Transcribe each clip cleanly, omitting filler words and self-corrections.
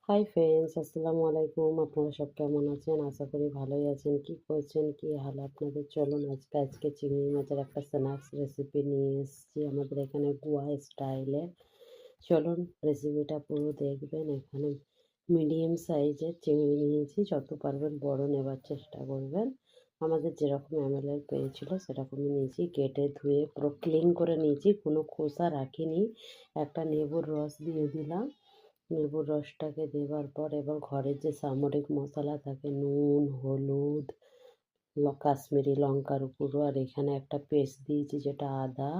Hi friends, আসসালামু আলাইকুম। আপনারা সব কেমন আছেন? আশা করি ভালোই আছেন। কি করছেন, কি হাল আপনাদের? চলুন আজকে চিংড়ি মাছের একটা স্ন্যাক্স রেসিপি নিয়ে এসেছি আমাদের এখানে গোয়া স্টাইলে। চলুন রেসিপিটা পুরো দেখবেন। এখানে মিডিয়াম সাইজের চিংড়ি নিয়েছি, যত পারবেন বড় নেবার চেষ্টা করবেন। আমাদের যেরকম এমএলএর পেয়েছিল সেরকমই নিয়েছি, কেটে ধুয়ে পুরো ক্লিন করে নিয়েছি, কোনো খোসা রাখিনি। একটা লেবুর রস দিয়ে দিলাম। লেবুর রসটাকে দেওয়ার পর এবার ঘরের যে সামরিক মশলা থাকে, নুন, হলুদ, কাশ্মীরি লঙ্কার গুঁড়ো, আর এখানে একটা পেস্ট দিয়েছি যেটা আদা,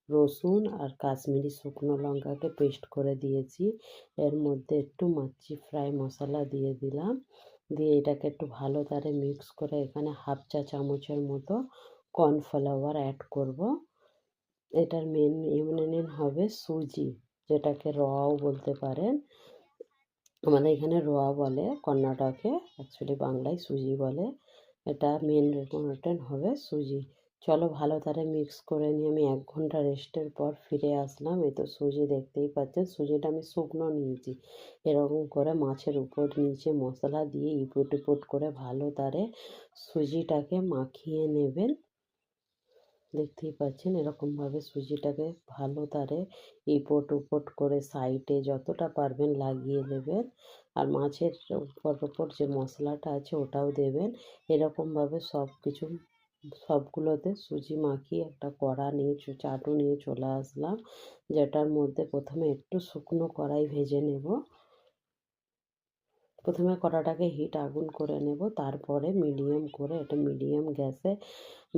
রসুন আর কাশ্মীরি শুকনো লঙ্কাকে পেস্ট করে দিয়েছি। এর মধ্যে একটু মাছি ফ্রাই মশলা দিয়ে দিলাম, দিয়ে এটাকে একটু ভালো তারে মিক্স করে এখানে হাফ চা চামচের মতো কর্নফ্লাওয়ার অ্যাড করব। এটার মেন ইউনিয়ন হবে সুজি, যেটাকে রও বলতে পারেন। আমাদের এখানে রোয়া বলে, কর্ণাটকে অ্যাকচুয়ালি বাংলায় সুজি বলে। এটা মেন রেকমেন্ডেড হবে সুজি। চলো ভালো তারে মিক্স করে নিয়ে আমি 1 ঘন্টা রেস্টের পর ফিরে আসলাম। এই তো সুজি দেখতেই পাচ্ছেন, সুজিটা আমি শুকনো নিয়েছি। এরকম করে মাছের উপর নিচে মশলা দিয়ে ইপুট ইপুট করে ভালো তারে সুজিটাকে মাখিয়ে নেবেন। দেখতেই পাচ্ছেন এরকমভাবে সুজিটাকে ভালো তারে এপট ওপট করে সাইডে যতটা পারবেন লাগিয়ে দেবেন। আর মাছের ওপর যে মশলাটা আছে ওটাও দেবেন। এরকমভাবে সব কিছু সবগুলোতে সুজি মাখিয়ে একটা কড়া নিয়ে চাটু নিয়ে চলে আসলাম, যেটার মধ্যে প্রথমে একটু শুকনো কড়াই ভেজে নেব। প্রথমে কড়াটাকে হিট আগুন করে নেব, তারপরে মিডিয়াম করে এটা মিডিয়াম গ্যাসে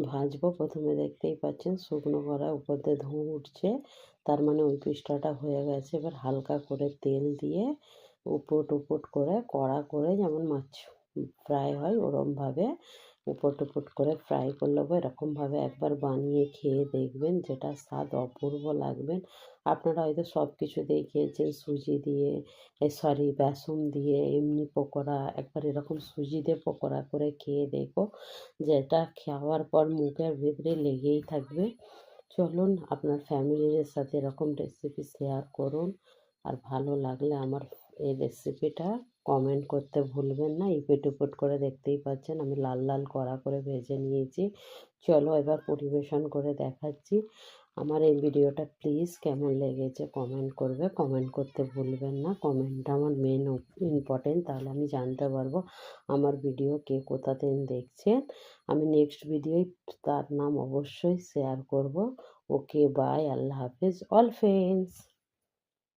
ভাজবো। প্রথমে দেখতেই পাচ্ছেন শুকনো কড়ার উপর দিয়ে ধোঁয়া উঠছে, তার মানে ওই পৃষ্ঠাটা হয়ে গেছে। এবার হালকা করে তেল দিয়ে উপট উপট করে কড়া করে, যেমন মাছ ফ্রাই হয় ওরমভাবে উপট উপট করে ফ্রাই করে নেবো। এরকমভাবে একবার বানিয়ে খেয়ে দেখবেন, যেটা স্বাদ অপূর্ব লাগবেন। আপনারা হয়তো সব কিছু দিয়ে খেয়েছেন, সুজি দিয়ে, সরি বেসন দিয়ে এমনি পকোড়া, একবার এরকম সুজি দিয়ে পকোড়া করে খেয়ে দেখো, যেটা খাওয়ার পর মুখের ভিতরে লেগেই থাকবে। চলুন আপনার ফ্যামিলির সাথে এরকম রেসিপি শেয়ার করুন। আর ভালো লাগলে আমার এই রেসিপিটা কমেন্ট করতে ভুলবেন না। ইপিট উপিট করে দেখতেই পাচ্ছেন আমি লাল লাল কড়া করে ভেজে নিয়েছি। চলো এবার পরিবেশন করে দেখাচ্ছি। আমার এই ভিডিওটা প্লিজ কেমন লেগেছে কমেন্ট করবে, কমেন্ট করতে ভুলবেন না। কমেন্টটা আমার মেন ইম্পর্টেন্ট, তাহলে আমি জানতে পারবো আমার ভিডিও কে কোথাতে দেখছেন। আমি নেক্সট ভিডিওয় তার নাম অবশ্যই শেয়ার করব। ওকে বাই, আল্লাহ হাফেজ অল ফ্রেন্ডস।